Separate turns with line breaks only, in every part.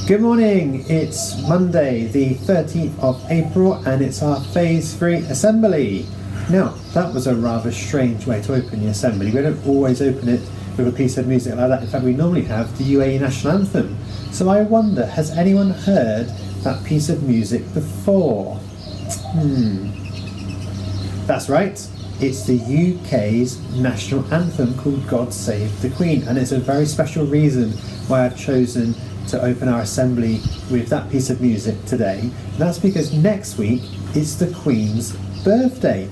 Good morning, it's Monday the 13th of April and it's our Phase 3 Assembly. Now, that was a rather strange way to open the Assembly. We don't always open it with a piece of music like that. In fact, we normally have the UAE National Anthem. So I wonder, has anyone heard that piece of music before? That's right. It's the UK's national anthem called God Save the Queen, and it's a very special reason why I've chosen to open our assembly with that piece of music today. And that's because next week is the Queen's birthday.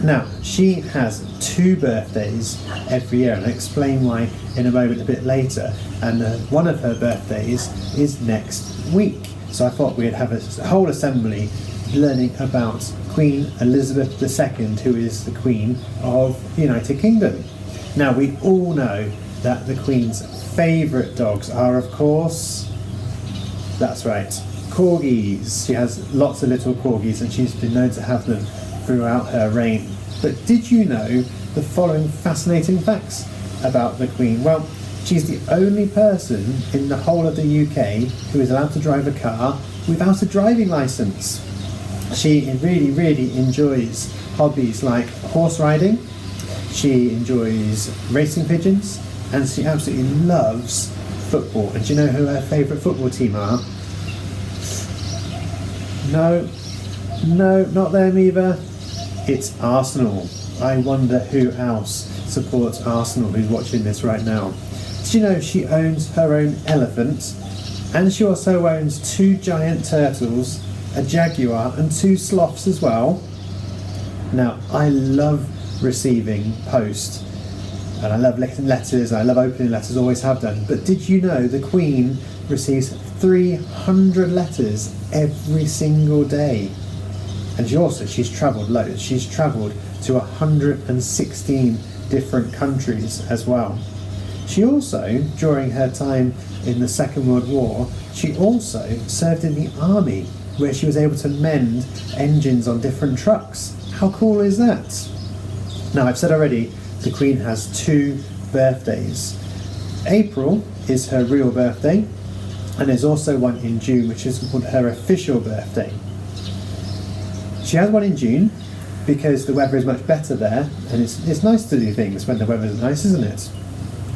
Now, she has 2 birthdays every year, and I'll explain why in a moment a bit later. And one of her birthdays is next week. So I thought we'd have a whole assembly learning about Queen Elizabeth II, who is the Queen of the United Kingdom. Now, we all know that the Queen's favourite dogs are, of course, that's right, corgis. She has lots of little corgis and she's been known to have them throughout her reign. But did you know the following fascinating facts about the Queen? Well, she's the only person in the whole of the UK who is allowed to drive a car without a driving licence. She really enjoys hobbies like horse riding, she enjoys racing pigeons, and she absolutely loves football. And do you know who her favourite football team are? No, not them either. It's Arsenal. I wonder who else supports Arsenal who's watching this right now. Did you know she owns her own elephant? And she also owns 2 giant turtles, a jaguar and 2 sloths as well. Now, I love receiving post and I love letters, I love opening letters, always have done. But did you know the Queen receives 300 letters every single day? And she's travelled loads. She's travelled to 116 different countries as well. She also, during her time in the Second World War, she also served in the army, where she was able to mend engines on different trucks. How cool is that? Now, I've said already, the Queen has 2 birthdays. April is her real birthday, and there's also one in June, which is called her official birthday. She has one in June because the weather is much better there, and it's nice to do things when the weather is nice, isn't it?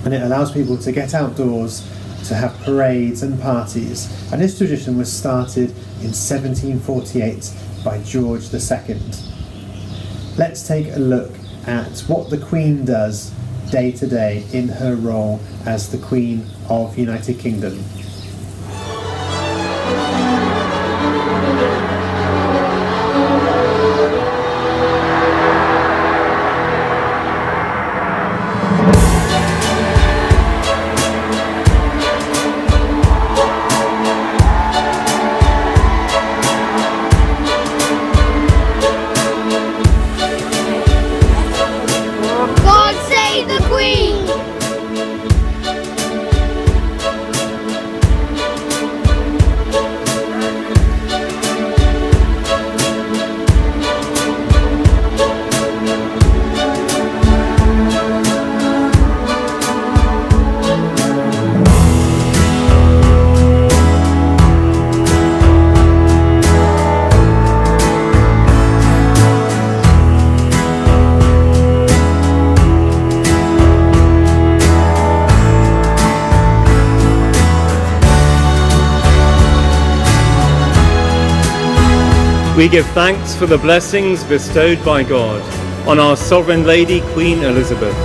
And it allows people to get outdoors, to have parades and parties. And this tradition was started in 1748 by George II. Let's take a look at what the Queen does day to day in her role as the Queen of the United Kingdom.
We give thanks for the blessings bestowed by God on our Sovereign Lady, Queen Elizabeth.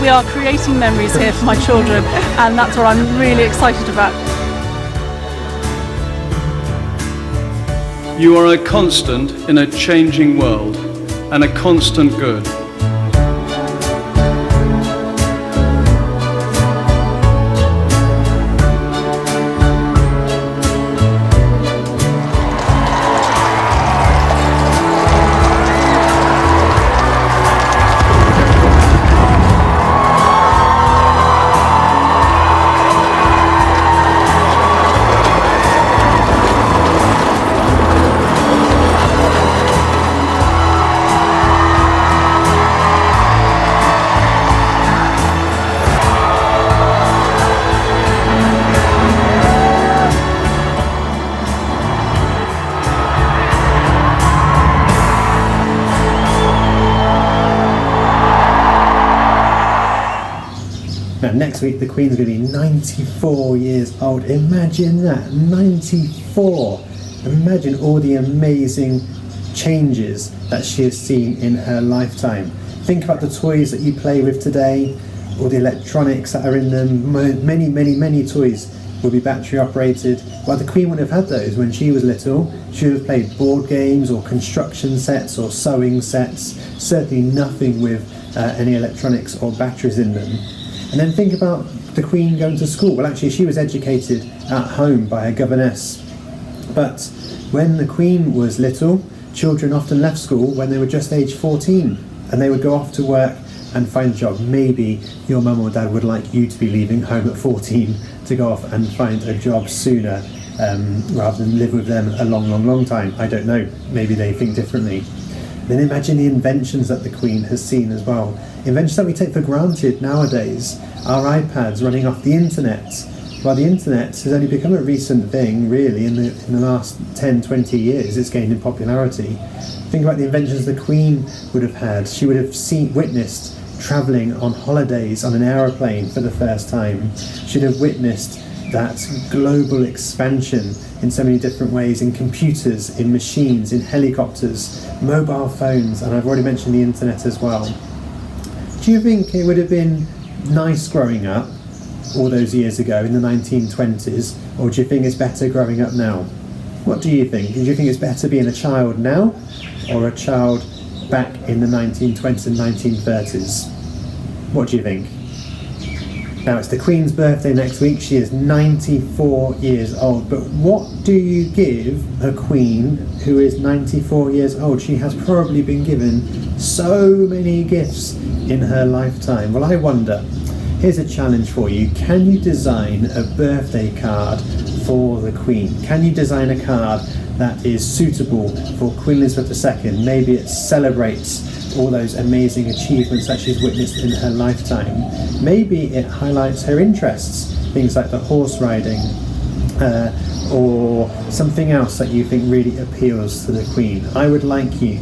We are creating memories here for my children, and that's what I'm really excited about.
You are a constant in a changing world, and a constant good.
Now next week the Queen's going to be 94 years old. Imagine that, 94. Imagine all the amazing changes that she has seen in her lifetime. Think about the toys that you play with today, all the electronics that are in them. Many toys will be battery operated. Well, the Queen wouldn't have had those when she was little. She would have played board games or construction sets or sewing sets, certainly nothing with any electronics or batteries in them. And then think about the Queen going to school. Well, actually she was educated at home by a governess. But when the Queen was little, children often left school when they were just age 14 and they would go off to work and find a job. Maybe your mum or dad would like you to be leaving home at 14 to go off and find a job sooner rather than live with them a long time. I don't know, maybe they think differently. Then imagine the inventions that the Queen has seen as well. Inventions that we take for granted nowadays. Our iPads running off the internet. Well, the internet has only become a recent thing, really, in the last 10-20 years. It's gained in popularity. Think about the inventions the Queen would have had. She would have witnessed travelling on holidays on an aeroplane for the first time. She'd have witnessed that global expansion in so many different ways, in computers, in machines, in helicopters, mobile phones, and I've already mentioned the internet as well. Do you think it would have been nice growing up all those years ago in the 1920s, or do you think it's better growing up now? What do you think? Do you think it's better being a child now or a child back in the 1920s and 1930s? What do you think? Now it's the Queen's birthday next week. She is 94 years old. But what do you give a Queen who is 94 years old? She has probably been given so many gifts in her lifetime. Well, I wonder, here's a challenge for you. Can you design a birthday card for the Queen? Can you design a card that is suitable for Queen Elizabeth II? Maybe it celebrates all those amazing achievements that she's witnessed in her lifetime. Maybe it highlights her interests, things like the horse riding, or something else that you think really appeals to the Queen. I would like you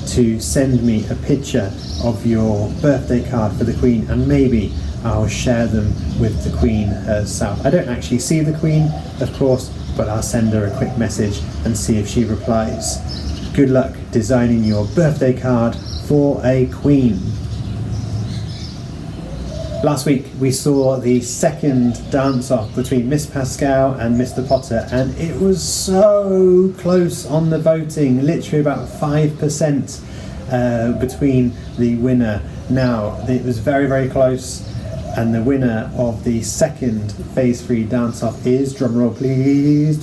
to send me a picture of your birthday card for the Queen, and maybe I'll share them with the Queen herself. I don't actually see the Queen, of course, but I'll send her a quick message and see if she replies. Good luck designing your birthday card for a Queen. Last week we saw the second dance-off between Miss Pascal and Mr. Potter, and it was so close on the voting, literally about 5% between the winner. Now, it was very close, and the winner of the second Phase 3 dance-off is, drumroll please,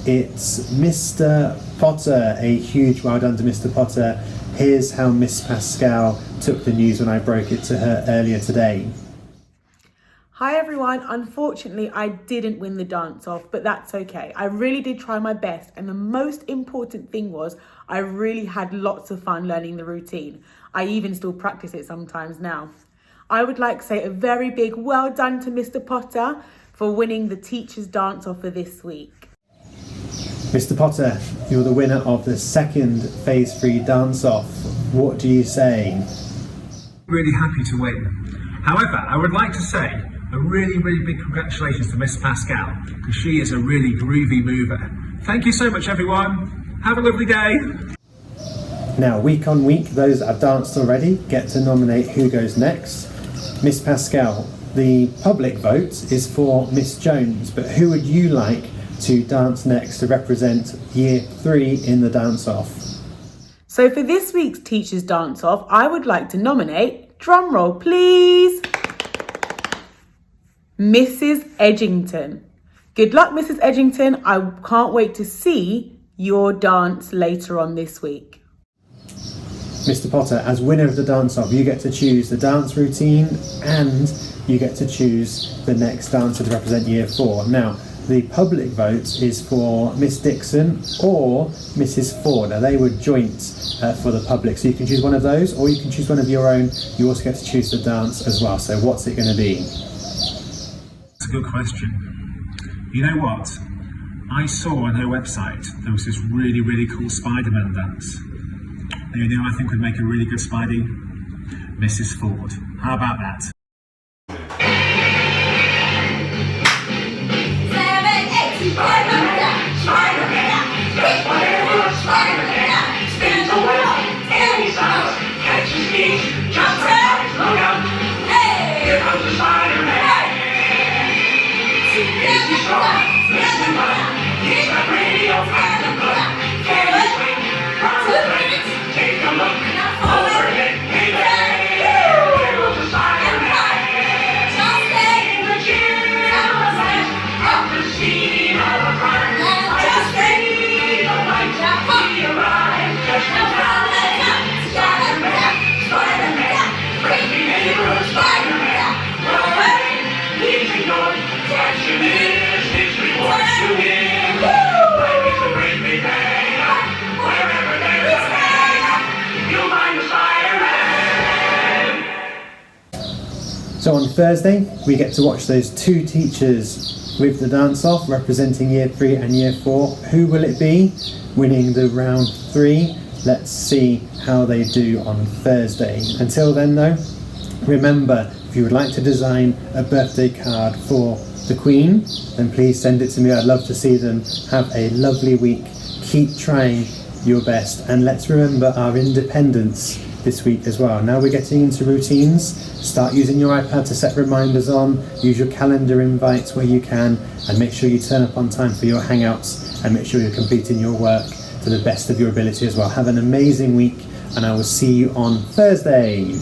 it's Mr. Potter. A huge well done to Mr. Potter. Here's how Miss Pascal took the news when I broke it to her earlier today.
Hi everyone, unfortunately I didn't win the dance off, but that's okay. I really did try my best, and the most important thing was I really had lots of fun learning the routine. I even still practice it sometimes now. I would like to say a very big well done to Mr. Potter for winning the teacher's dance off for this week.
Mr. Potter, you're the winner of the second Phase 3 dance-off. What do you say?
Really happy to win. However, I would like to say a really big congratulations to Miss Pascal, because she is a really groovy mover. Thank you so much, everyone. Have a lovely day.
Now, week on week, those that have danced already get to nominate who goes next. Miss Pascal, the public vote is for Miss Jones, but who would you like to dance next to represent Year 3 in the dance-off?
So for this week's Teacher's Dance-Off, I would like to nominate, drumroll please, Mrs. Edgington. Good luck, Mrs. Edgington. I can't wait to see your dance later on this week.
Mr. Potter, as winner of the dance-off, you get to choose the dance routine and you get to choose the next dancer to represent Year 4. Now, the public vote is for Miss Dixon or Mrs. Ford. Now, they were joint for the public, so you can choose one of those, or you can choose one of your own. You also get to choose the dance as well. So what's it going to be?
That's a good question. You know what? I saw on her website there was this really cool Spider-Man dance. You know, I think would make a really good Spidey? Mrs. Ford. How about that?
'So on Thursday, we get to watch those two teachers with the dance-off representing Year 3 and Year 4. Who will it be winning the round 3? Let's see how they do on Thursday. Until then though, remember, if you would like to design a birthday card for the Queen, then please send it to me. I'd love to see them. Have a lovely week. Keep trying your best, and let's remember our independence this week as well. Now we're getting into routines. Start using your iPad to set reminders on, use your calendar invites where you can, and make sure you turn up on time for your hangouts, and make sure you're completing your work to the best of your ability as well. Have an amazing week, and I will see you on Thursday.